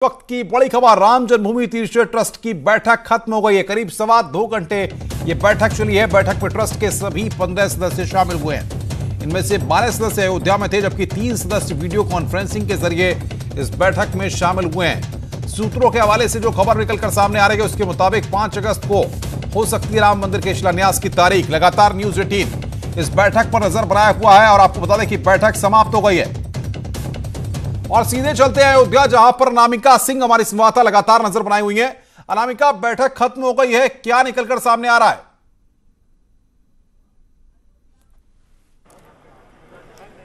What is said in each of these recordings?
वक्त की बड़ी खबर, राम जन्मभूमि तीर्थ ट्रस्ट की बैठक खत्म हो गई है। करीब 2.25 घंटे ये बैठक चली है। बैठक में ट्रस्ट के सभी 15 सदस्य शामिल हुए हैं। इनमें से 12 सदस्य अयोध्या में थे, जबकि 3 सदस्य वीडियो कॉन्फ्रेंसिंग के जरिए इस बैठक में शामिल हुए हैं। सूत्रों के हवाले से जो खबर निकलकर सामने आ रही है उसके मुताबिक 5 अगस्त को हो सकती है राम मंदिर के शिलान्यास की तारीख। लगातार न्यूज 18 इस बैठक पर नजर बनाया हुआ है और आपको बता दें कि बैठक समाप्त हो गई है। और सीधे चलते हैं अयोध्या, जहां पर अनामिका सिंह हमारी संवाददाता लगातार नजर बनाई हुई है। अनामिका, बैठक खत्म हो गई है, क्या निकलकर सामने आ रहा है?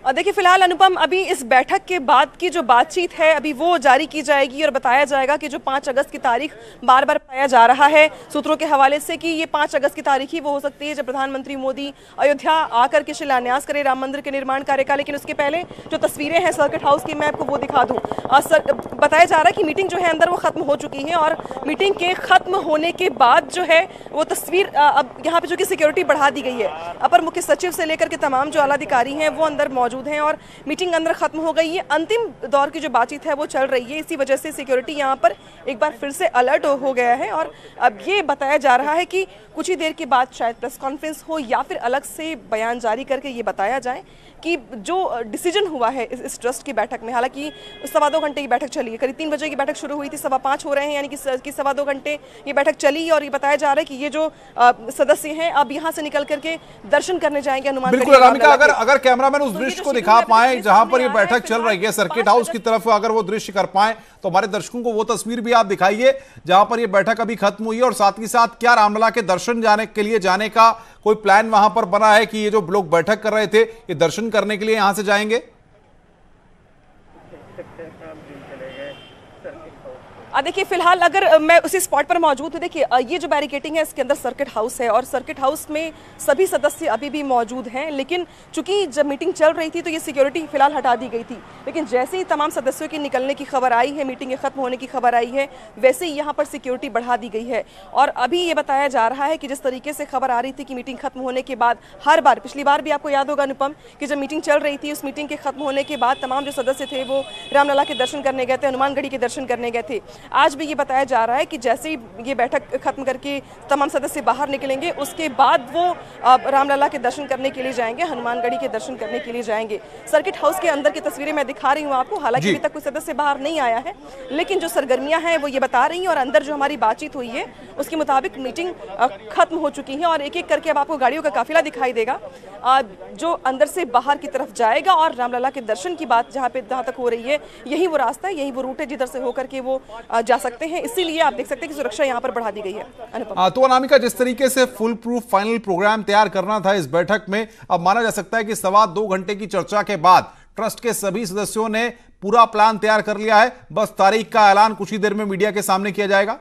देखिए, फिलहाल अनुपम, अभी इस बैठक के बाद की जो बातचीत है अभी वो जारी की जाएगी और बताया जाएगा कि जो 5 अगस्त की तारीख बार बार बताया जा रहा है सूत्रों के हवाले से कि ये 5 अगस्त की तारीख ही वो हो सकती है जब प्रधानमंत्री मोदी अयोध्या आकर के शिलान्यास करें राम मंदिर के निर्माण कार्य का। लेकिन उसके पहले जो तस्वीरें हैं सर्किट हाउस की, मैं आपको वो दिखा दूँ। बताया जा रहा है कि मीटिंग जो है अंदर वो खत्म हो चुकी है और मीटिंग के खत्म होने के बाद जो है वो तस्वीर अब यहाँ पे जो कि सिक्योरिटी बढ़ा दी गई है। अपर मुख्य सचिव से लेकर के तमाम जो आला अधिकारी हैं वो अंदर मौजूद हैं और मीटिंग अंदर खत्म हो गई है। अंतिम दौर की जो बातचीत है वो चल रही है। इसी वजह से सिक्योरिटी यहाँ पर एक बार फिर से अलर्ट हो गया है और अब ये बताया जा रहा है कि कुछ ही देर के बाद शायद प्रेस कॉन्फ्रेंस हो या फिर अलग से बयान जारी करके ये बताया जाए कि जो डिसीजन हुआ है इस ट्रस्ट की बैठक में। हालांकि 2.25 घंटे की बैठक चली है, करीब 3 बजे की बैठक शुरू हुई थी, 5:15 हो रहे हैं, यानी कि 2.25 घंटे ये बैठक चली। और ये बताया जा रहा है कि ये जो सदस्य हैं अब यहाँ से निकल करके दर्शन करने जाएंगे हनुमान। बिल्कुल अनामिका, अगर कैमरामैन उस दृश्य को दिखा पाए जहां पर ये बैठक चल रही है सर्किट हाउस की तरफ, अगर वो दृश्य कर पाए तो हमारे दर्शकों को वो तस्वीर भी आप दिखाइए जहां पर ये बैठक अभी खत्म हुई है। और साथ ही साथ क्या रामलला के दर्शन जाने का कोई प्लान वहां पर बना है कि ये जो लोग बैठक कर रहे थे ये दर्शन करने के लिए यहां से जाएंगे? देखिए, फिलहाल अगर मैं उसी स्पॉट पर मौजूद हूँ, देखिए ये जो बैरिकेटिंग है इसके अंदर सर्किट हाउस है और सर्किट हाउस में सभी सदस्य अभी भी मौजूद हैं। लेकिन चूंकि जब मीटिंग चल रही थी तो ये सिक्योरिटी फिलहाल हटा दी गई थी। लेकिन जैसे ही तमाम सदस्यों के निकलने की खबर आई है, मीटिंग के खत्म होने की खबर आई है, वैसे ही यहाँ पर सिक्योरिटी बढ़ा दी गई है। और अभी ये बताया जा रहा है कि जिस तरीके से खबर आ रही थी कि मीटिंग खत्म होने के बाद हर बार, पिछली बार भी आपको याद होगा अनुपम कि जब मीटिंग चल रही थी उस मीटिंग के खत्म होने के बाद तमाम जो सदस्य थे वो रामलला के दर्शन करने गए थे, हनुमानगढ़ी के दर्शन करने गए थे। आज भी ये बताया जा रहा है कि जैसे ही ये बैठक खत्म करके तमाम सदस्य बाहर निकलेंगे उसके बाद वो रामलला के दर्शन करने के लिए जाएंगे, हनुमानगढ़ी के दर्शन करने के लिए जाएंगे। सर्किट हाउस के अंदर की तस्वीरें मैं दिखा रही हूँ आपको। हालांकि अभी तक कोई सदस्य बाहर नहीं आया है, लेकिन जो सरगर्मियां हैं वो ये बता रही हैं और अंदर जो हमारी बातचीत हुई है उसके मुताबिक मीटिंग खत्म हो चुकी है। और एक एक करके अब आपको गाड़ियों का काफिला दिखाई देगा जो अंदर से बाहर की तरफ जाएगा और रामलला के दर्शन की बात जहाँ तक हो रही है यही वो रास्ता है, यही वो रूट है जिधर से होकर के वो जा सकते हैं। इसीलिए आप देख सकते हैं कि सुरक्षा यहाँ पर बढ़ा दी गई है। तो अनामिका, जिस तरीके से फुल प्रूफ फाइनल प्रोग्राम तैयार करना था इस बैठक में, अब माना जा सकता है कि 2.25 घंटे की चर्चा के बाद ट्रस्ट के सभी सदस्यों ने पूरा प्लान तैयार कर लिया है, बस तारीख का ऐलान कुछ ही देर में मीडिया के सामने किया जाएगा।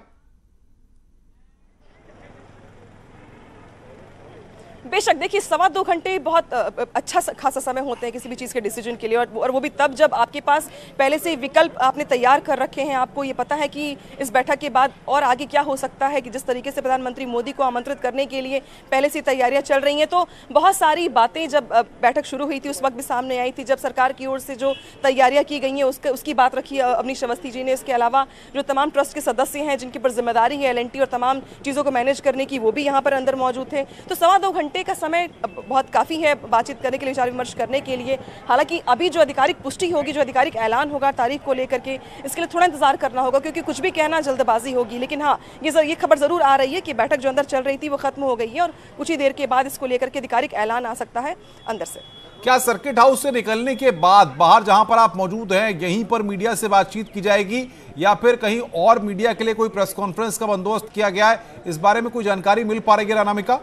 बेशक, देखिए 2.25 घंटे बहुत अच्छा खासा समय होते हैं किसी भी चीज़ के डिसीजन के लिए और वो भी तब जब आपके पास पहले से विकल्प आपने तैयार कर रखे हैं। आपको ये पता है कि इस बैठक के बाद और आगे क्या हो सकता है, कि जिस तरीके से प्रधानमंत्री मोदी को आमंत्रित करने के लिए पहले से तैयारियां चल रही हैं। तो बहुत सारी बातें जब बैठक शुरू हुई थी उस वक्त भी सामने आई थी, जब सरकार की ओर से जो तैयारियाँ की गई हैं उसकी बात रखी अवनीश अवस्थी जी ने। इसके अलावा जो तमाम ट्रस्ट के सदस्य हैं जिनके ऊपर जिम्मेदारी है LNT और तमाम चीज़ों को मैनेज करने की, वो भी यहाँ पर अंदर मौजूद थे। तो 2.25 घंटे का समय बहुत काफ़ी है बातचीत करने के लिए, विचार विमर्श करने के लिए। हालांकि अभी जो आधिकारिक पुष्टि होगी, जो आधिकारिक ऐलान होगा तारीख को लेकर के, इसके लिए थोड़ा इंतजार करना होगा क्योंकि कुछ भी कहना जल्दबाजी होगी। लेकिन हाँ, ये खबर ज़रूर आ रही है कि बैठक जो अंदर चल रही थी वो खत्म हो गई है और कुछ ही देर के बाद इसको लेकर के आधिकारिक ऐलान आ सकता है अंदर से। क्या सर्किट हाउस से निकलने के बाद बाहर जहां पर आप मौजूद हैं यहीं पर मीडिया से बातचीत की जाएगी या फिर कहीं और मीडिया के लिए कोई प्रेस कॉन्फ्रेंस का बंदोबस्त किया गया है? इस बारे में कोई जानकारी मिल पा रही है अनामिका?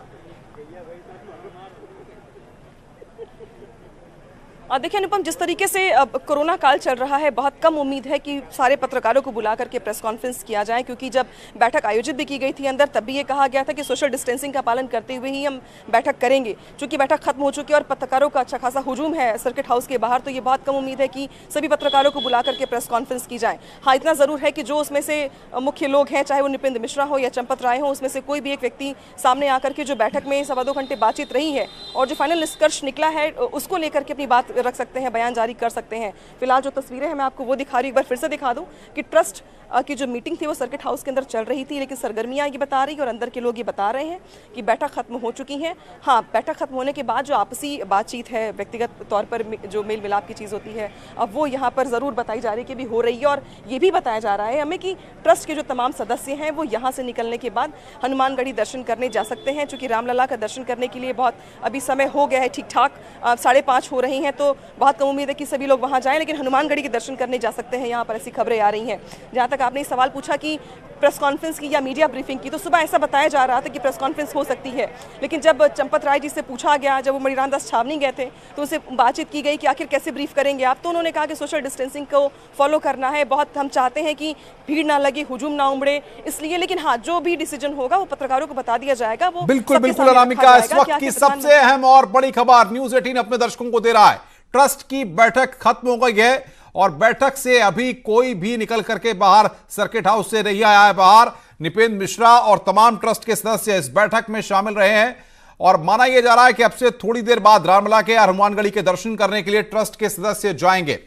देखिए अनुपम, जिस तरीके से कोरोना काल चल रहा है, बहुत कम उम्मीद है कि सारे पत्रकारों को बुला करके प्रेस कॉन्फ्रेंस किया जाए, क्योंकि जब बैठक आयोजित भी की गई थी अंदर तब भी ये कहा गया था कि सोशल डिस्टेंसिंग का पालन करते हुए ही हम बैठक करेंगे। चूंकि बैठक खत्म हो चुकी है और पत्रकारों का अच्छा खासा हुजूम है सर्किट हाउस के बाहर, तो ये बहुत कम उम्मीद है कि सभी पत्रकारों को बुला करके प्रेस कॉन्फ्रेंस की जाए। हाँ, इतना ज़रूर है कि जो उसमें से मुख्य लोग हैं, चाहे वो नृपेंद्र मिश्रा हो या चंपत राय हो, उसमें से कोई भी एक व्यक्ति सामने आकर के जो बैठक में 2.25 घंटे बातचीत रही है और जो फाइनल निष्कर्ष निकला है उसको लेकर के अपनी बात रख सकते हैं, बयान जारी कर सकते हैं। फिलहाल जो तस्वीरें हैं मैं आपको वो दिखा रही हूँ, एक बार फिर से दिखा दूँ कि ट्रस्ट की जो मीटिंग थी वो सर्किट हाउस के अंदर चल रही थी, लेकिन सरगर्मियाँ ये बता रही और अंदर के लोग ये बता रहे हैं कि बैठक खत्म हो चुकी है। हाँ, बैठक खत्म होने के बाद जो आपसी बातचीत है, व्यक्तिगत तौर पर जो मेल मिलाप की चीज़ होती है, अब वो यहाँ पर ज़रूर बताई जा रही है कि भी हो रही है। और ये भी बताया जा रहा है हमें कि ट्रस्ट के जो तमाम सदस्य हैं वो यहाँ से निकलने के बाद हनुमानगढ़ी दर्शन करने जा सकते हैं। चूँकि रामलला का दर्शन करने के लिए बहुत अभी समय हो गया है, ठीक ठाक 5:30 हो रही हैं, तो बहुत कम उम्मीद है कि सभी लोग वहाँ जाएं, लेकिन हनुमानगढ़ी के दर्शन करने जा सकते हैं। यहाँ पर ऐसी खबरें आ रही हैं। जहाँ तक आपने सवाल पूछा कि प्रेस कॉन्फ्रेंस की या मीडिया ब्रीफिंग की, तो सुबह ऐसा बताया जा रहा था कि प्रेस कॉन्फ्रेंस हो सकती है, लेकिन जब चंपत राय जी से पूछा गया, जब वो मणिराम दास छावनी गए थे तो उनसे बातचीत की गई कि आखिर कैसे ब्रीफ करेंगे आप, तो उन्होंने कहा कि सोशल डिस्टेंसिंग को फॉलो करना है, बहुत हम चाहते हैं कि भीड़ ना लगे, हुजूम ना उमड़े, इसलिए। लेकिन हाँ, जो भी डिसीजन होगा वो पत्रकारों को बता दिया जाएगा। वो बिल्कुल बिल्कुल अनामिका, इस वक्त की सबसे अहम और बड़ी खबर न्यूज़ 18 अपने दर्शकों को दे रहा है। ट्रस्ट की बैठक खत्म हो गई है और बैठक से अभी कोई भी निकल करके बाहर सर्किट हाउस से नहीं आया है बाहर। निपेंद्र मिश्रा और तमाम ट्रस्ट के सदस्य इस बैठक में शामिल रहे हैं और माना यह जा रहा है कि अब से थोड़ी देर बाद रामलला के हनुमानगढ़ी के दर्शन करने के लिए ट्रस्ट के सदस्य जाएंगे।